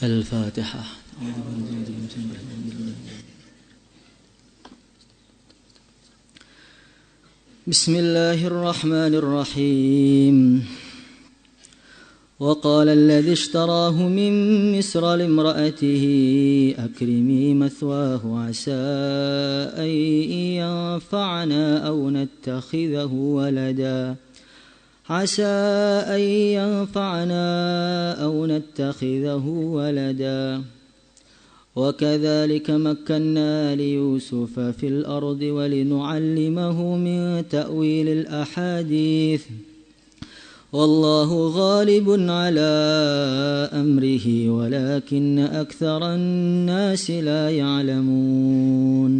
Al-Fatihah. Bismillahirrahmanirrahim. وقال الذي اشتراه من مصر لامرأته أكرمي مثواه عسى أن ينفعنا أو نتخذه ولدا عسى أن ينفعنا أو نتخذه ولدا وكذلك مكنا ليوسف في الأرض ولنعلمه من تأويل الأحاديث والله غالب على أمره ولكن أكثر الناس لا يعلمون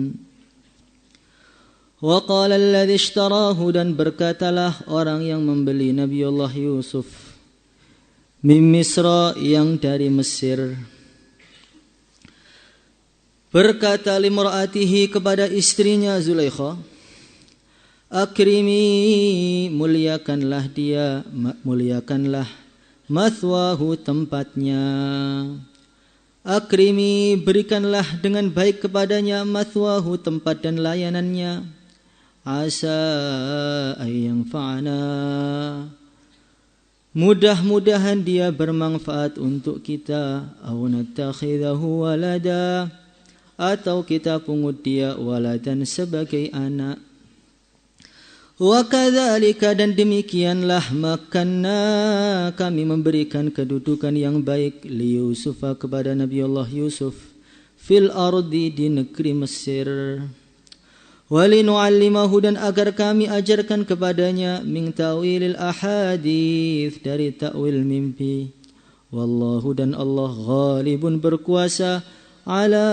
وقال الذي اشتراه dan berkatalah orang yang membeli Nabi Allah Yusuf min Misra yang dari Mesir berkata limra'atihi kepada istrinya Zulaikha, akrimi muliakanlah dia, muliakanlah mathwahu tempatnya, akrimi berikanlah dengan baik kepadanya mathwahu tempat dan layanannya, asa ayang fa'ana mudah-mudahan dia bermanfaat untuk kita, au natakhidahu walada atau kita pungut dia waladan sebagai anak. Wa kadzalika dan demikianlah makanna kami memberikan kedudukan yang baik li Yusuf kepada Nabi Allah Yusuf fil ardi di negeri Mesir. Walinu'allimahu dan agar kami ajarkan kepadanya min ta'wilil ahadits dari ta'wil mimpi. Wallahu dan Allah ghalibun berkuasa ala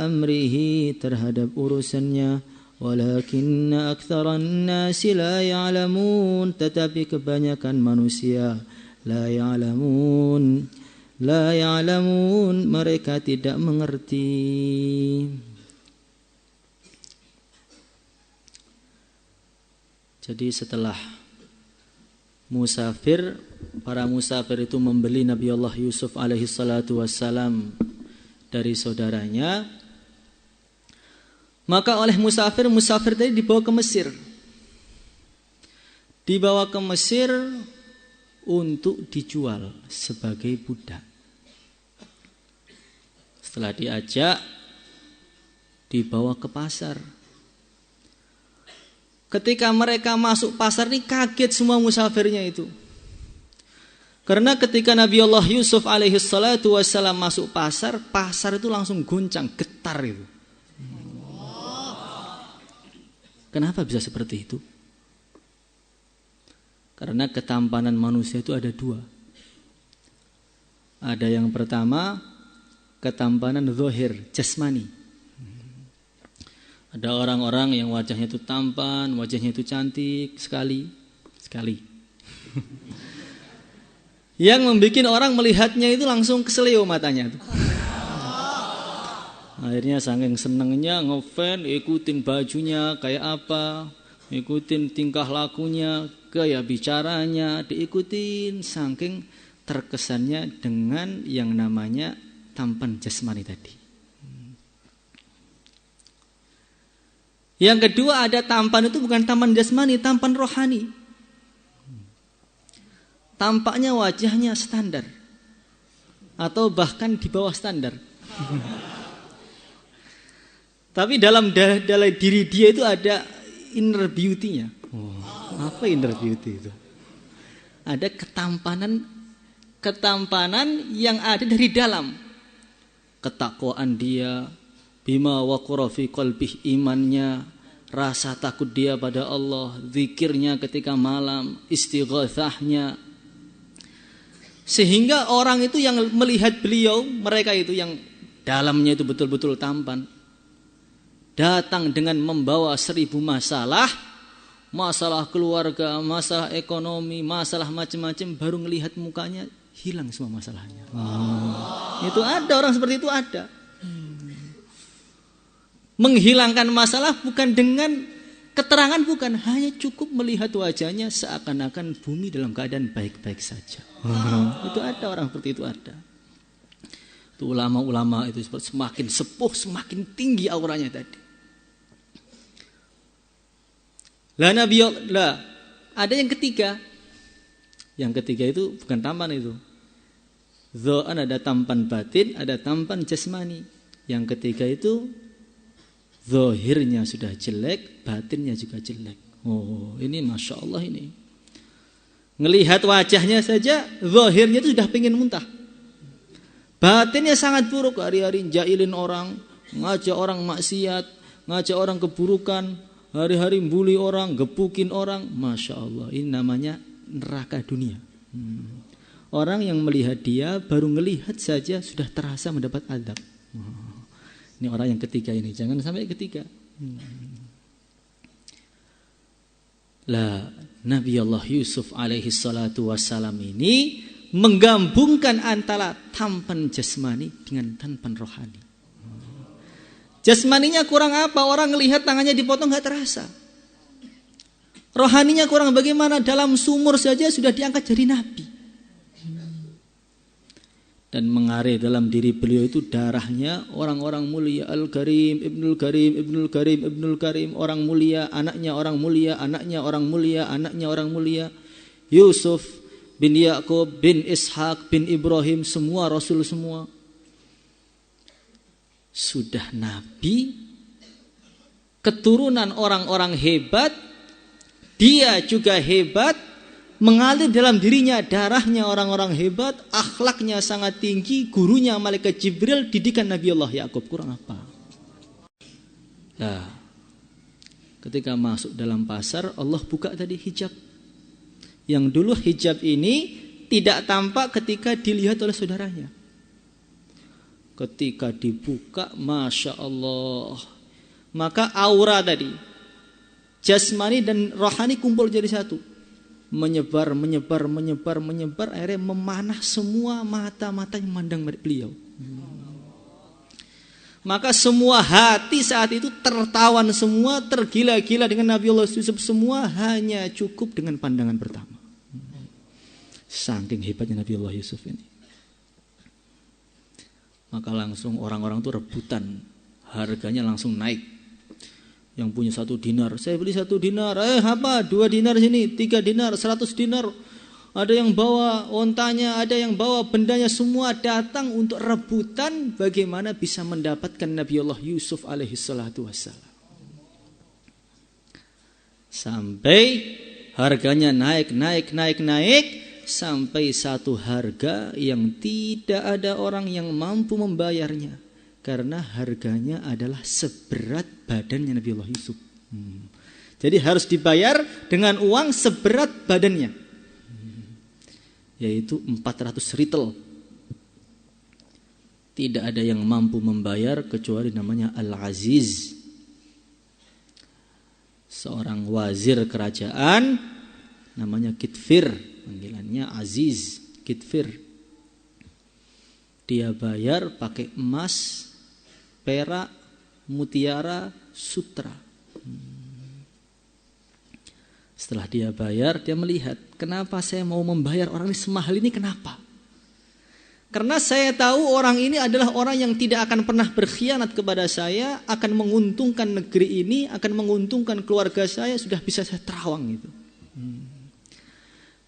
amrihi terhadap urusannya walakinna aktsaran nasi la ya'lamun tetapi kebanyakan manusia la ya'lamun mereka tidak mengerti. Jadi setelah para musafir itu membeli Nabi Allah Yusuf alaihi salatu wassalam dari saudaranya, maka oleh musafir tadi dibawa ke Mesir. Dibawa ke Mesir untuk dijual sebagai budak. Setelah diajak, dibawa ke pasar. Ketika mereka masuk pasar ini kaget semua musafirnya itu. Karena ketika Nabi Allah Yusuf alaihi salatu wassalam masuk pasar itu langsung goncang, getar itu. Kenapa bisa seperti itu? Karena ketampanan manusia itu ada dua. Ada yang pertama, ketampanan zahir, jasmani. Ada orang-orang yang wajahnya itu tampan, wajahnya itu cantik sekali. Yang membuat orang melihatnya itu langsung keseleo matanya. Akhirnya saking senengnya ngefan, ikutin bajunya kayak apa, ikutin tingkah lakunya, gaya bicaranya, diikutin saking terkesannya dengan yang namanya tampan jasmani tadi. Yang kedua ada tampan itu bukan tampan jasmani, tampan rohani. Tampaknya wajahnya standar atau bahkan di bawah standar. Tapi dalam diri dia itu ada inner beauty-nya. Apa inner beauty itu? Ada ketampanan yang ada dari dalam. Ketakwaan dia, bima waqara fi qalbih imannya, rasa takut dia pada Allah, zikirnya ketika malam, istighatsahnya. Sehingga orang itu yang melihat beliau, mereka itu yang dalamnya itu betul-betul tampan, datang dengan membawa 1000 masalah keluarga, masalah ekonomi, masalah macam-macam, baru melihat mukanya hilang semua masalahnya. Itu ada orang seperti itu ada. Menghilangkan masalah bukan dengan keterangan, bukan, hanya cukup melihat wajahnya seakan-akan bumi dalam keadaan baik-baik saja. Itu ada orang seperti itu ada. Itu ulama-ulama itu semakin sepuh, semakin tinggi auranya tadi. Lah ada yang ketiga. Yang ketiga itu bukan tampan itu. Zoan ada tampan batin, ada tampan jasmani. Yang ketiga itu zahirnya sudah jelek, batinnya juga jelek. Oh, ini Masya Allah ini. Ngelihat wajahnya saja, zahirnya itu sudah pengen muntah. Batinnya sangat buruk, hari-hari jailin orang, ngajak orang maksiat, ngajak orang keburukan, hari-hari bully orang, gepukin orang. Masya Allah, ini namanya neraka dunia. Orang yang melihat dia baru ngelihat saja sudah terasa mendapat azab. Ini orang yang ketiga ini, jangan sampai ketiga. Lah, Nabi Allah Yusuf alaihi salatu wassalam ini menggabungkan antara tampan jasmani dengan tampan rohani. Jasmaninya kurang apa? Orang ngelihat tangannya dipotong gak terasa. Rohaninya kurang bagaimana? Dalam sumur saja sudah diangkat jadi nabi. Dan mengalir dalam diri beliau itu darahnya orang-orang mulia. Al-Karim, Ibnul Karim, Ibnul Karim, Ibnul Karim. Orang mulia, anaknya orang mulia, anaknya orang mulia, anaknya orang mulia. Yusuf bin Yakub bin Ishak bin Ibrahim, semua Rasul semua. Sudah nabi, keturunan orang-orang hebat, dia juga hebat, mengalir dalam dirinya darahnya orang-orang hebat, akhlaknya sangat tinggi, gurunya malaikat Jibril, didikan Nabi Allah Yakub, kurang apa? Nah, ketika masuk dalam pasar, Allah buka tadi hijab. Yang dulu hijab ini tidak tampak ketika dilihat oleh saudaranya. Ketika dibuka, Masya Allah, maka aura tadi, jasmani dan rohani kumpul jadi satu. Menyebar, akhirnya memanah semua mata-mata yang memandang beliau. Maka semua hati saat itu tertawan semua, tergila-gila dengan Nabi Allah Yusuf, semua hanya cukup dengan pandangan pertama. Saking hebatnya Nabi Allah Yusuf ini. Maka langsung orang-orang itu rebutan, harganya langsung naik. Yang punya 1 dinar, saya beli 1 dinar. Apa? 2 dinar sini, 3 dinar, 100 dinar. Ada yang bawa ontanya, ada yang bawa bendanya, semua datang untuk rebutan bagaimana bisa mendapatkan Nabi Allah Yusuf alaihi salatu wassalam. Sampai harganya naik, sampai satu harga yang tidak ada orang yang mampu membayarnya. Karena harganya adalah seberat badannya Nabi Allah Yusuf. Jadi harus dibayar dengan uang seberat badannya. Yaitu 400 ritel. Tidak ada yang mampu membayar kecuali namanya Al-Aziz. Seorang wazir kerajaan namanya Kitfir. Panggilannya Aziz, Kitfir. Dia bayar pakai emas, perak, mutiara, sutra. Setelah dia bayar, dia melihat, kenapa saya mau membayar orang ini semahal ini, kenapa? Karena saya tahu orang ini adalah orang yang tidak akan pernah berkhianat kepada saya, akan menguntungkan negeri ini, akan menguntungkan keluarga saya, sudah bisa saya terawang itu.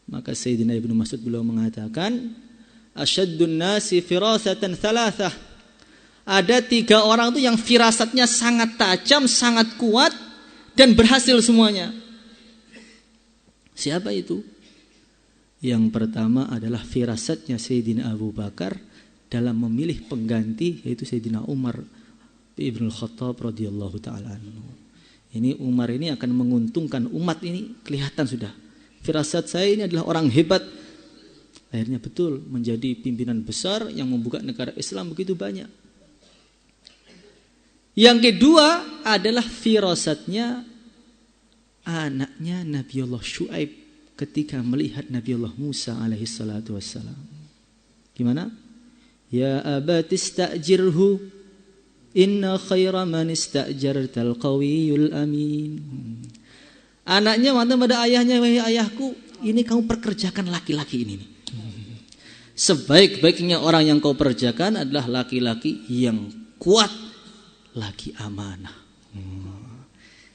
Maka Sayyidina Ibnu Mas'ud beliau mengatakan, asyaddun nasi firasatan thalathah. Ada 3 orang itu yang firasatnya sangat tajam, sangat kuat, dan berhasil semuanya. Siapa itu? Yang pertama adalah firasatnya Sayyidina Abu Bakar dalam memilih pengganti, yaitu Sayyidina Umar ibn Khattab radhiyallahu ta'ala anhu. Ini Umar ini akan menguntungkan umat ini, kelihatan sudah. Firasat saya ini adalah orang hebat. Akhirnya betul menjadi pimpinan besar yang membuka negara Islam begitu banyak. Yang kedua adalah firasatnya anaknya Nabi Allah Syuaib ketika melihat Nabi Allah Musa alaihi salatu wassalam. Gimana? Ya abati ista'jirhu inna khaira man ista'jartal qawiyul amin. Anaknya mengatakan pada ayahnya, wahai ayahku, ini kamu perkerjakan laki-laki ini nih. Sebaik-baiknya orang yang kau pekerjakan adalah laki-laki yang kuat, laki amanah.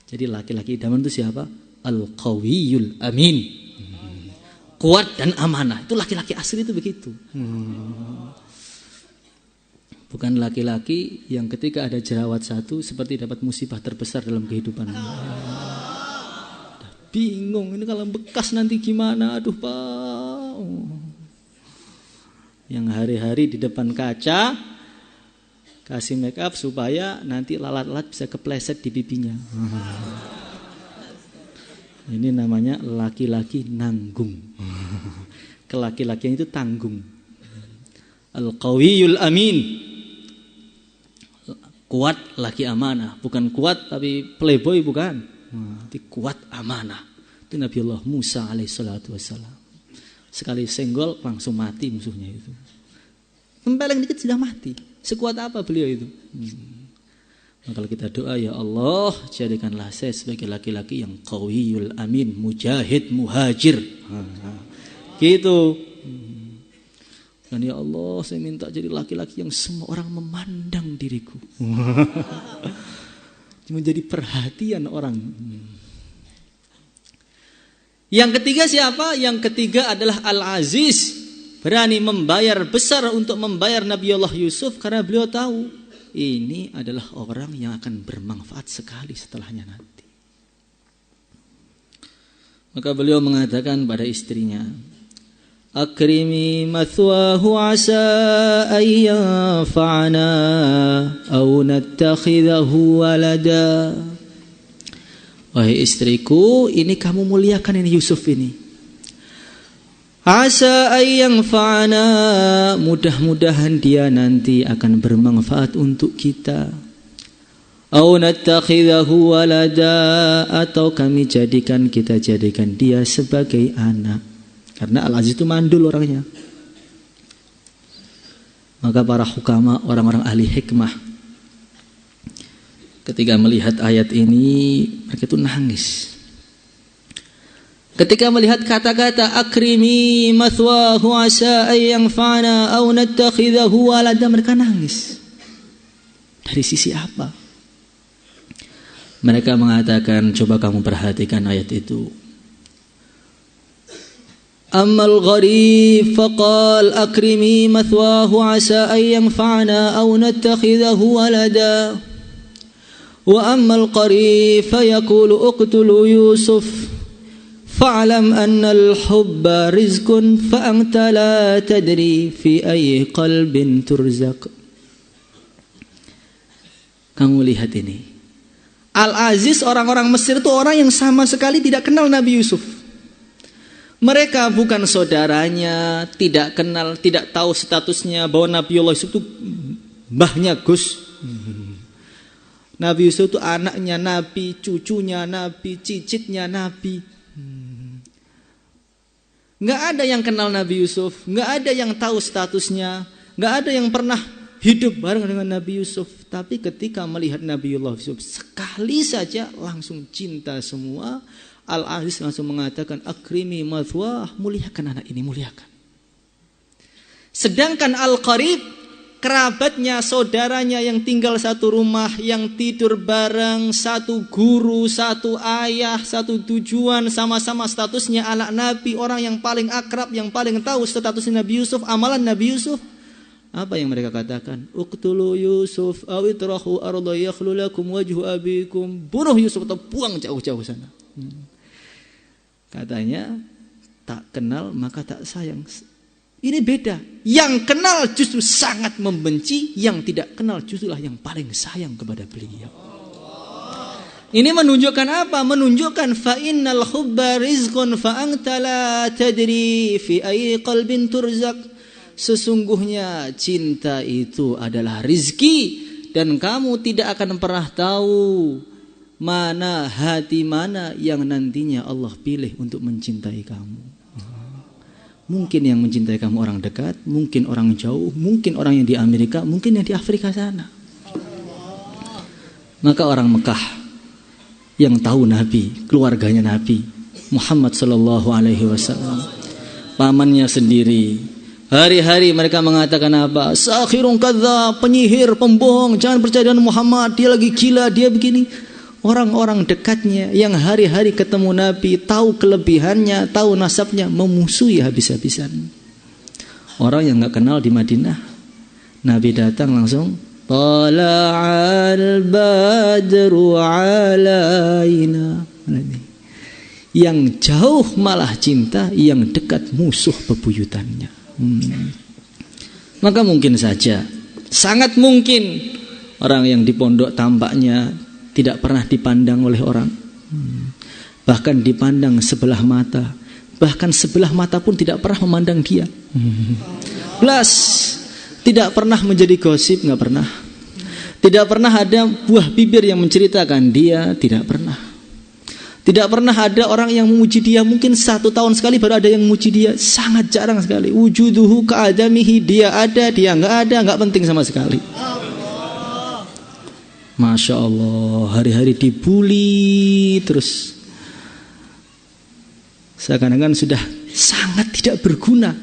Jadi laki-laki idaman itu siapa? Al-Qawiyul Amin. Kuat dan amanah. Itu laki-laki asli itu begitu. Bukan laki-laki yang ketika ada jerawat satu seperti dapat musibah terbesar dalam kehidupan. Bingung ini kalau bekas nanti gimana? Aduh Pak. Yang hari-hari di depan kaca kasih make up supaya nanti lalat-lalat bisa kepleset di pipinya. Ini namanya laki-laki nanggung. Kelaki-lakian itu tanggung. Al-Qawiyul Amin. Kuat laki amanah, bukan kuat tapi playboy bukan. Tapi kuat amanah. Itu Nabiullah Musa alaihissalatu wassalam. Sekali senggol langsung mati musuhnya itu. Tempeleng dikit sudah mati. Sekuat apa beliau itu? Nah, kalau kita doa, ya Allah, jadikanlah saya sebagai laki-laki yang qawiyul amin, mujahid, muhajir. Gitu. Dan ya Allah, saya minta jadi laki-laki yang semua orang memandang diriku. Menjadi perhatian orang. Yang ketiga siapa? Yang ketiga adalah Al-Aziz. Berani membayar besar untuk membayar Nabiullah Yusuf karena beliau tahu ini adalah orang yang akan bermanfaat sekali setelahnya nanti. Maka beliau mengatakan pada istrinya, Akrimi mathwahu asa ayyanfa'ana aw nattakhidahu walada. Wahai istriku, ini kamu muliakan ini Yusuf ini. Asa ayyanfa'ana, mudah-mudahan dia nanti akan bermanfaat untuk kita. Aw nattakhidahu walada, atau kami jadikan dia sebagai anak. Karena Al-Aziz itu mandul orangnya. Maka para hukama, orang-orang ahli hikmah, ketika melihat ayat ini, mereka itu nangis. Ketika melihat kata-kata akrimi mathwahu asa ayyanfa'ana aw nattakhidahu walada, mereka nangis. Dari sisi apa? Mereka mengatakan, coba kamu perhatikan ayat itu. Ammal gharib faqal akrimi mathwahu asa ayyanfa'ana aw nattakhidahu walada. Wa ammal qarib fayaqulu uqtulu Yusuf. Fa'lam anna al-hubba rizqun fa anta la tadri fi ayyi qalbin turzaq. Kamu lihat ini. Al-Aziz, orang-orang Mesir itu orang yang sama sekali tidak kenal Nabi Yusuf. Mereka bukan saudaranya, tidak kenal, tidak tahu statusnya bahwa Nabiullah Yusuf itu mbahnya Gus. Nabi Yusuf itu anaknya Nabi, cucunya Nabi, cicitnya Nabi. Nggak ada yang kenal Nabi Yusuf, nggak ada yang tahu statusnya, nggak ada yang pernah hidup bareng dengan Nabi Yusuf. Tapi ketika melihat Nabiullah Yusuf, sekali saja langsung cinta semua. Al-Aziz langsung mengatakan, akrimi mathwah, muliakan anak ini, muliakan. Sedangkan Al-Qarib, kerabatnya, saudaranya yang tinggal satu rumah, yang tidur bareng, satu guru, satu ayah, satu tujuan, sama-sama statusnya anak Nabi, orang yang paling akrab, yang paling tahu statusnya Nabi Yusuf, amalan Nabi Yusuf. Apa yang mereka katakan? Uqtulu Yusuf aw itrahu arda yakhlu lakum wajhu abikum. Bunuh Yusuf atau buang jauh-jauh sana. Katanya, tak kenal maka tak sayang. Ini beda. Yang kenal justru sangat membenci, yang tidak kenal justrulah yang paling sayang kepada beliau. Ini menunjukkan apa? Menunjukkan fa innal hubba rizqun fa anta la tadri fi ayyi qalbin turzaq. Sesungguhnya cinta itu adalah rizki, dan kamu tidak akan pernah tahu mana hati mana yang nantinya Allah pilih untuk mencintai kamu. Mungkin yang mencintai kamu orang dekat, mungkin orang jauh, mungkin orang yang di Amerika, mungkin yang di Afrika sana. Maka orang Mekah yang tahu Nabi, keluarganya Nabi Muhammad sallallahu alaihi wasallam, pamannya sendiri, Hari-hari mereka mengatakan apa? Sakhirun kadzdzab, penyihir, pembohong, jangan percaya dengan Muhammad, dia lagi gila, dia begini. Orang-orang dekatnya yang hari-hari ketemu Nabi, tahu kelebihannya, tahu nasabnya, memusuhi habis-habisan. Orang yang enggak kenal di Madinah, Nabi datang langsung, tala'al badru alaina. Yang jauh malah cinta, yang dekat musuh bebuyutannya. Maka mungkin saja, sangat mungkin orang yang di pondok tampaknya tidak pernah dipandang oleh orang, bahkan dipandang sebelah mata, bahkan sebelah mata pun tidak pernah memandang dia. Plus tidak pernah menjadi gosip, nggak pernah. Tidak pernah ada buah bibir yang menceritakan dia, tidak pernah. Tidak pernah ada orang yang memuji dia. Mungkin 1 tahun sekali baru ada yang memuji dia. Sangat jarang sekali. Wujuduhu ka'adamihi, dia ada, dia nggak ada, nggak penting sama sekali. Masya Allah, hari-hari dibully terus. Seakan-akan sudah sangat tidak berguna.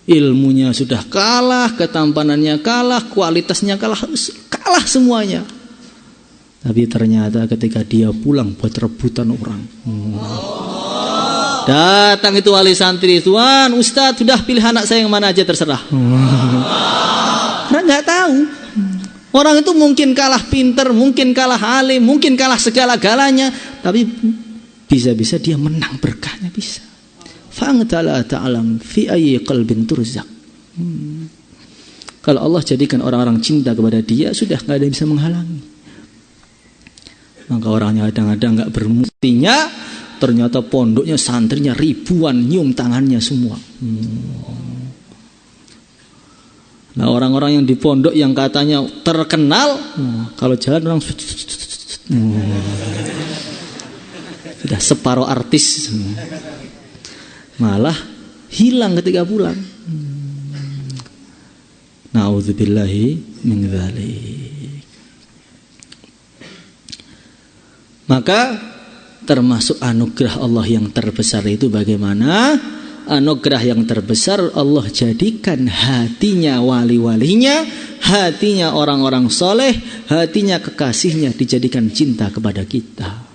Ilmunya sudah kalah, ketampanannya kalah, kualitasnya kalah, kalah semuanya. Tapi ternyata ketika dia pulang buat rebutan orang, datang itu wali santri, Tuan, Ustadz sudah pilih anak saya yang mana aja terserah. Karena nggak tahu. Orang itu mungkin kalah pinter, mungkin kalah alim, mungkin kalah segala-galanya, tapi bisa-bisa dia menang berkahnya bisa. Fa'angtala ta'alam fi ayyi qalbin turzaq. Kalau Allah jadikan orang-orang cinta kepada dia, sudah nggak ada yang bisa menghalangi. Maka orangnya kadang-kadang nggak bermuktinya, ternyata pondoknya, santrinya ribuan, nyium tangannya semua. Nah, orang-orang yang di pondok yang katanya terkenal, kalau jalan orang sudah separuh artis, malah hilang ketika pulang. Na'udzubillahi min dzalik. Maka termasuk anugerah Allah yang terbesar itu bagaimana? Anugerah yang terbesar Allah jadikan hatinya wali-walinya, hatinya orang-orang soleh, hatinya kekasihnya dijadikan cinta kepada kita.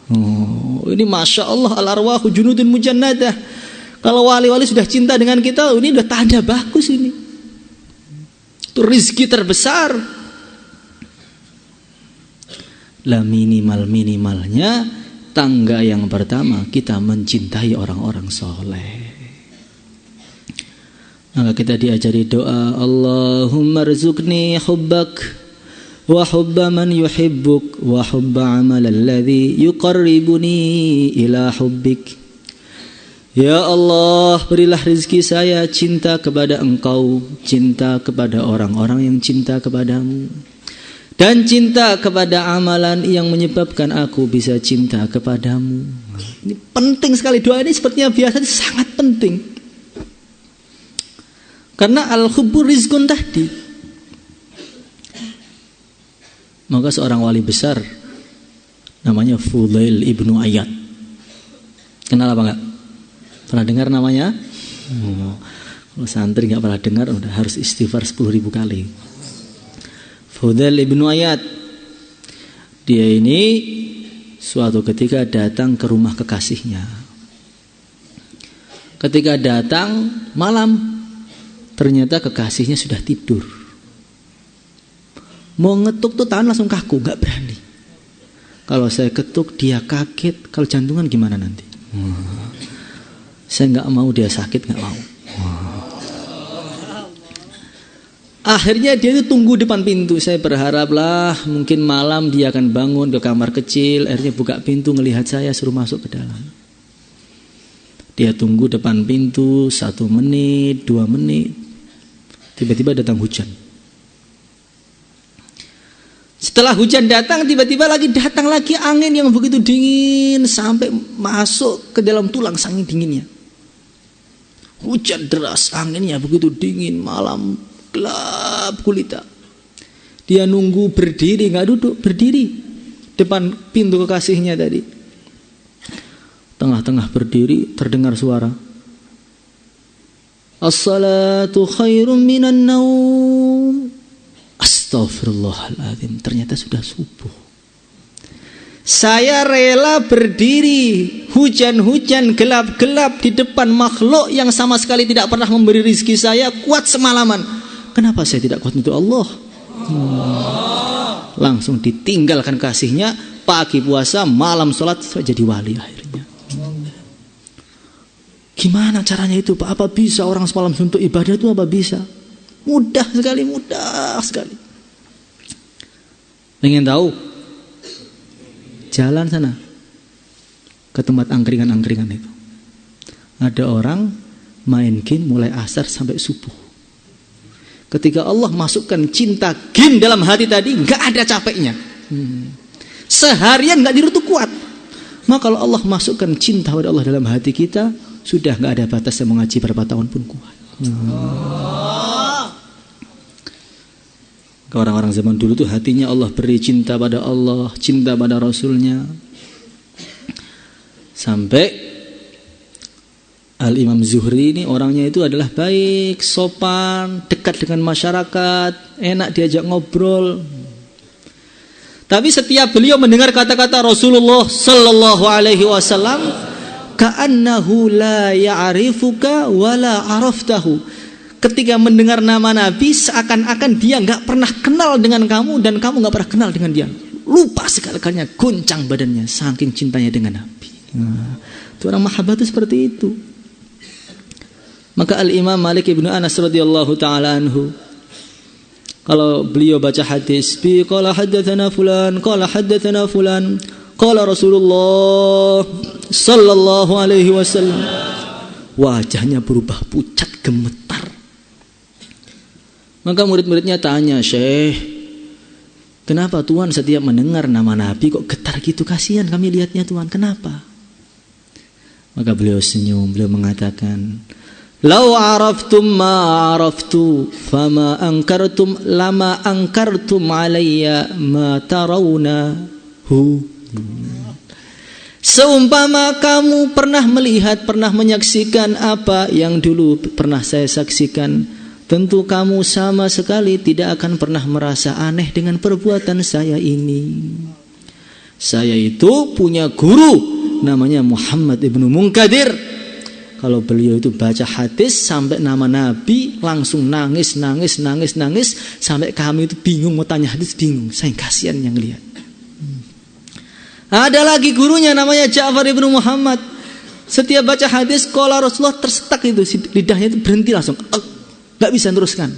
Ini Masya Allah, al-arwahu junudun mujannadah. Kalau wali-wali sudah cinta dengan kita, ini udah tanda bagus ini. Itu rizki terbesar. Lah minimalnya tangga yang pertama kita mencintai orang-orang soleh. Maka kita diajari doa, Allahumma rzuqni hubbak wa hubba man yuhibbuk wa hubba amal alladhi yuqarribuni ila hubbik. Ya Allah, berilah rezeki saya cinta kepada Engkau, cinta kepada orang-orang yang cinta kepadamu, dan cinta kepada amalan yang menyebabkan aku bisa cinta kepadamu. Ini penting sekali, doa ini sepertinya biasa, sangat penting. Karena al-hubbu rizqun tadi. Maka seorang wali besar namanya Fudail ibnu Iyad. Kenal apa enggak? Pernah dengar namanya? Kalau santri enggak pernah dengar, udah harus istighfar 10.000 kali. Fudail ibnu Iyad, dia ini suatu ketika datang ke rumah kekasihnya. Ketika datang malam, ternyata kekasihnya sudah tidur. Mau ngetuk tuh tangan langsung kaku, gak berani. Kalau saya ketuk dia kaget, kalau jantungan gimana nanti? Saya gak mau dia sakit, gak mau. Akhirnya dia itu tunggu depan pintu. Saya berharaplah mungkin malam dia akan bangun ke kamar kecil. Akhirnya buka pintu, ngelihat saya, suruh masuk ke dalam. Dia tunggu depan pintu 1 menit, 2 menit. Tiba-tiba datang hujan. Setelah hujan datang, tiba-tiba datang lagi angin yang begitu dingin sampai masuk ke dalam tulang saking dinginnya. Hujan deras, anginnya begitu dingin, malam gelap gulita. Dia nunggu berdiri, nggak duduk, berdiri depan pintu kekasihnya tadi. Tengah-tengah berdiri, terdengar suara. As-salatu khairum minan naum. Astaghfirullahaladzim, ternyata sudah subuh. Saya rela berdiri hujan-hujan, gelap-gelap di depan makhluk yang sama sekali tidak pernah memberi rezeki saya, kuat semalaman. Kenapa saya tidak kuat untuk Allah? Langsung ditinggalkan kasihnya, pagi puasa, malam sholat, jadi wali akhirnya. Gimana caranya itu Pak? Apa bisa orang semalam untuk ibadah itu apa bisa? Mudah sekali, mudah sekali. Pengen tahu? Jalan sana ke tempat angkringan-angkringan itu. Ada orang main game mulai asar sampai subuh. Ketika Allah masukkan cinta game dalam hati tadi, nggak ada capeknya. Seharian nggak dirutuk kuat. Maka kalau Allah masukkan cinta pada Allah dalam hati kita, sudah nggak ada batasnya, mengaji berapa tahun pun kuat. Orang-orang zaman dulu tuh hatinya Allah beri cinta pada Allah, cinta pada Rasulnya. Sampai Al-Imam Zuhri ini orangnya itu adalah baik, sopan, dekat dengan masyarakat, enak diajak ngobrol. Tapi setiap beliau mendengar kata-kata Rasulullah sallallahu alaihi wasallam, ka'annahu la ya'rifuka wa la araftahu. Ketika mendengar nama Nabi, seakan-akan dia nggak pernah kenal dengan kamu dan kamu nggak pernah kenal dengan dia. Lupa sekali-kalinya, goncang badannya saking cintanya dengan Nabi. Itu orang mahabbah itu seperti itu. Maka Al-Imam Malik ibnu Anas radhiyallahu taala anhu, kalau beliau baca hadis, bi qala haddatsana fulan, qala haddatsana fulan, qala Rasulullah sallallahu alaihi wasallam, wajahnya berubah pucat gemetar. Maka murid-muridnya tanya, Syekh, kenapa Tuhan setiap mendengar nama Nabi kok getar gitu? Kasihan kami lihatnya Tuhan, kenapa? Maka beliau senyum, beliau mengatakan, lau araftum ma araftu fama angkartum lama angkartum alayya ma tarawnahu. Seumpama kamu pernah melihat, pernah menyaksikan apa yang dulu pernah saya saksikan, tentu kamu sama sekali tidak akan pernah merasa aneh dengan perbuatan saya ini. Saya itu punya guru namanya Muhammad ibnu Munkadir. Kalau beliau itu baca hadis sampai nama Nabi langsung nangis sampai kami itu bingung mau tanya hadis, bingung. Saya kasihan yang lihat. Ada lagi gurunya namanya Ja'far ibnu Muhammad. Setiap baca hadis qala Rasulullah tersetak itu, lidahnya itu berhenti langsung. Gak bisa teruskan.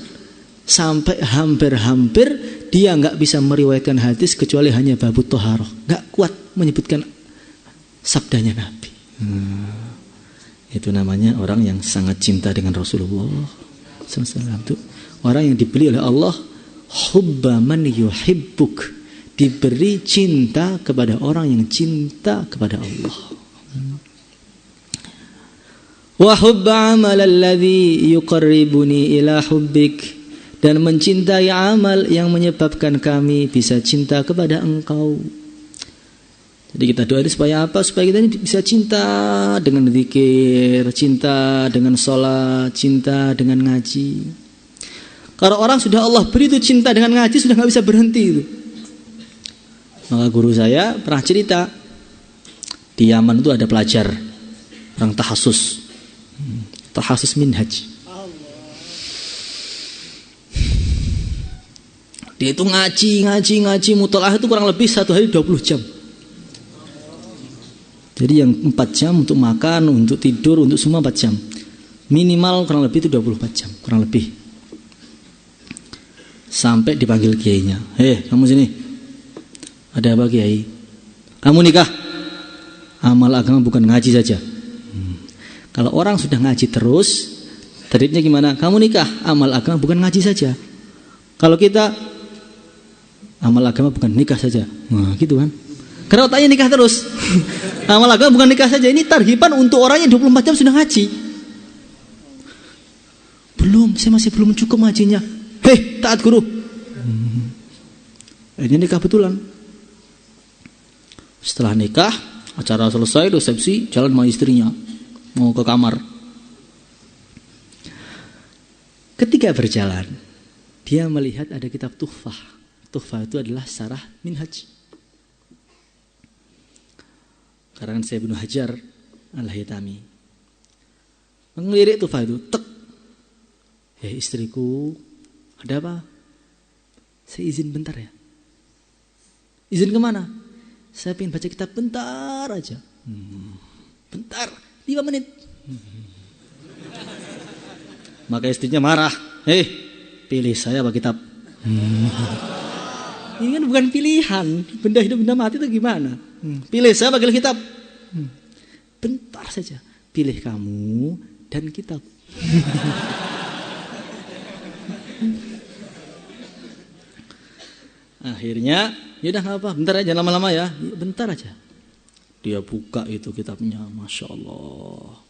Sampai hampir-hampir dia gak bisa meriwayatkan hadis kecuali hanya babut toharoh. Gak kuat menyebutkan sabdanya Nabi. Itu namanya orang yang sangat cinta dengan Rasulullah SAW. Itu orang yang dibeli oleh Allah hubba man yuhibbuk, diberi cinta kepada orang yang cinta kepada Allah. Wa hubba amal alladhi yuqarribuni ila hubbik, dan mencintai amal yang menyebabkan kami bisa cinta kepada engkau. Jadi kita doa supaya apa? Supaya kita ini bisa cinta dengan zikir, cinta dengan sholat, cinta dengan ngaji. Kalau orang sudah Allah beri itu cinta dengan ngaji, sudah gak bisa berhenti itu. Maka guru saya pernah cerita, di Yaman itu ada pelajar orang tahasus minhaj. Dia itu ngaji mutolaah itu kurang lebih 1 hari 20 jam. Jadi yang 4 jam untuk makan, untuk tidur, untuk semua 4 jam. Minimal kurang lebih itu 24 jam, kurang lebih. Sampai dipanggil kiainya, "Hei, kamu sini. Ada apa kiai? Kamu nikah? Amal agama bukan ngaji saja." Kalau orang sudah ngaji terus, tadibnya gimana? Kamu nikah, amal agama bukan ngaji saja. Kalau kita, amal agama bukan nikah saja. Nah, gitu kan. Karena otaknya nikah terus. Amal agama bukan nikah saja. Ini tarhiban untuk orang yang 24 jam sudah ngaji. Belum, saya masih belum cukup ngajinya. Hei, taat guru. Ini nikah betulan. Setelah nikah, acara selesai, resepsi, jalan sama istrinya. Mau ke kamar. Ketika berjalan, dia melihat ada kitab Tuhfah. Tuhfah itu adalah syarah Minhaj, karangan Syekh Ibnu Hajar Al-Haytami. Mengelirik Tuhfah itu, tek. Istriku, ada apa? Saya izin bentar ya. Izin kemana? Saya ingin baca kitab bentar aja. Bentar, 5 menit. Maka istrinya marah. Pilih saya apa kitab? Ini kan bukan pilihan. Benda hidup, benda mati itu gimana? Pilih saya apa kitab? Bentar saja. Pilih kamu dan kitab. Akhirnya, yaudah nggak apa, bentar aja, lama-lama ya, bentar aja. Dia buka itu kitabnya, Masya Allah.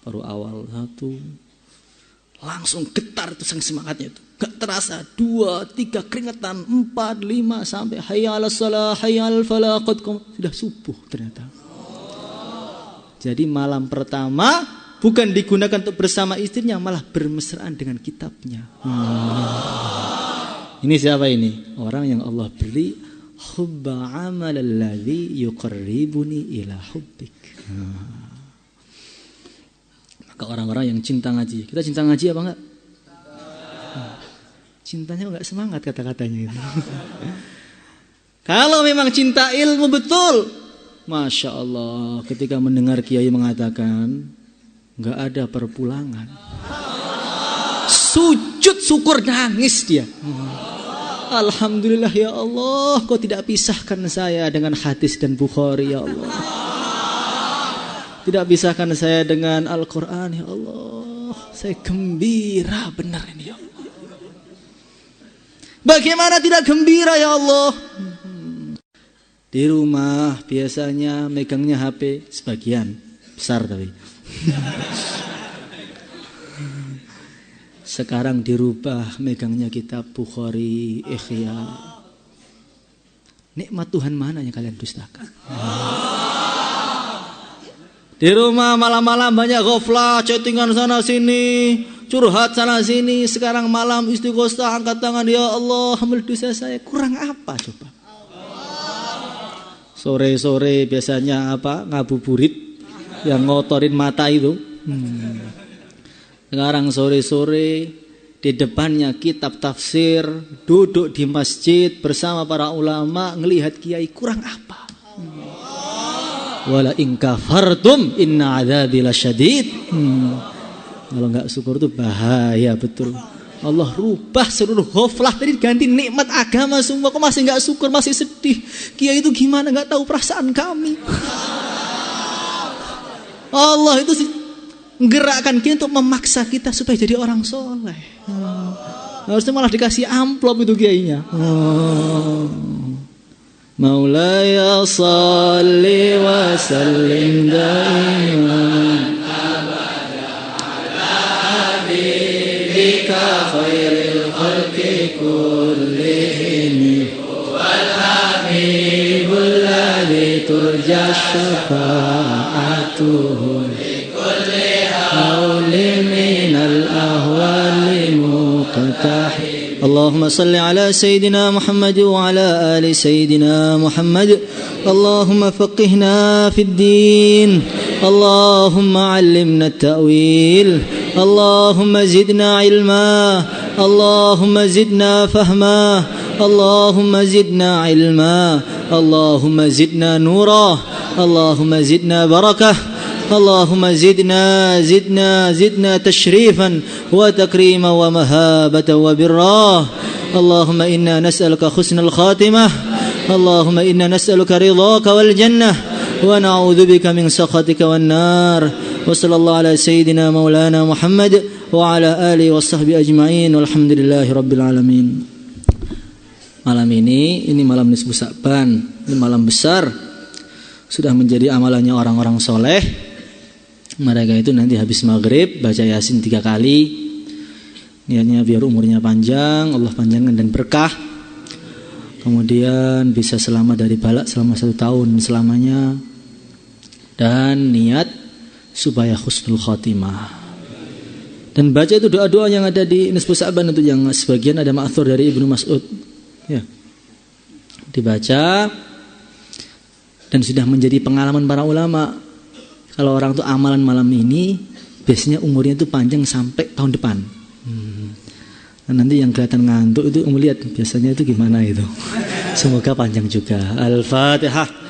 Baru awal 1, langsung getar itu semangatnya itu. Gak terasa 2, 3 keringetan, 4, 5 sampai hayya 'alas shalah, hayya 'alal falah, sudah subuh ternyata. Jadi malam pertama bukan digunakan untuk bersama istrinya, malah bermesraan dengan kitabnya. Ini siapa ini? Orang yang Allah beri hubba amal alladhi yuqarribuni ila hubbik. Maka orang-orang yang cinta ngaji. Kita cinta ngaji apa enggak? Cintanya enggak semangat kata-katanya itu. Kalau memang cinta ilmu betul, Masya Allah, ketika mendengar kiai mengatakan enggak ada perpulangan, sujud syukur nangis dia. Alhamdulillah ya Allah, kau tidak pisahkan saya dengan hadis dan Bukhari ya Allah. Tidak pisahkan saya dengan Al-Quran ya Allah. Saya gembira benar ini ya Allah. Bagaimana tidak gembira ya Allah? Di rumah biasanya megangnya HP sebagian besar tapi. Sekarang dirubah megangnya kitab Bukhari, Ihya. Nikmat Tuhan mana yang kalian dustakan? Di rumah malam-malam banyak ghaflah, chattingan sana sini, curhat sana sini. Sekarang malam istighosah, angkat tangan, ya Allah, ampuni dosa saya. Kurang apa coba? Sore-sore biasanya apa? Ngabuburit yang ngotorin mata itu. Sekarang sore-sore di depannya kitab tafsir, duduk di masjid bersama para ulama, ngelihat kiai, kurang apa? Wala in kafartum inna adzabi lasyadid. Kalau enggak syukur itu bahaya betul. Allah rubah seluruh ghaflah tadi ganti nikmat agama semua. Kok masih enggak syukur, masih sedih? Kiai itu gimana enggak tahu perasaan kami? Allah itu menggerakkan kita untuk memaksa kita supaya jadi orang soleh. Harusnya malah dikasih amplop itu kiainya. Maulaya salli wa sallim daiman abada ala habibika khairil khalqi kullihim wal habibul ladzi turja syafa'atuhu likulli hawlin minal ahwali muqtahi. اللهم صل على سيدنا محمد وعلى آل سيدنا محمد. اللهم فقهنا في الدين. اللهم علمنا التأويل. اللهم زدنا علما. اللهم زدنا فهما. اللهم زدنا علما. اللهم زدنا نورا. اللهم زدنا بركة. اللهم زدنا تشريفا وتكريما ومهابة وبرا. اللهم إنا نسألك حسن الخاتمة. اللهم إنا نسألك رضاك والجنة ونعوذ بك من سخطك والنار. وصلى الله على سيدنا مولانا محمد وعلى آله وصحبه أجمعين والحمد لله رب العالمين. Malam ini malam nisfu Sa'ban, ini malam besar, sudah menjadi amalannya orang-orang soleh. Mereka itu nanti habis maghrib baca Yasin 3 kali. Niatnya biar umurnya panjang, Allah panjangkan dan berkah. Kemudian bisa selamat dari balak selama 1 tahun selamanya. Dan niat supaya husnul khotimah. Dan baca itu doa-doa yang ada di nisfu Sa'ban itu, yang sebagian ada ma'thur dari Ibnu Mas'ud. Ya. Dibaca dan sudah menjadi pengalaman para ulama. Kalau orang tuh amalan malam ini biasanya umurnya itu panjang sampai tahun depan. Nah, nanti yang kelihatan ngantuk itu lihat biasanya itu gimana itu. Semoga panjang juga. Al-Fatihah.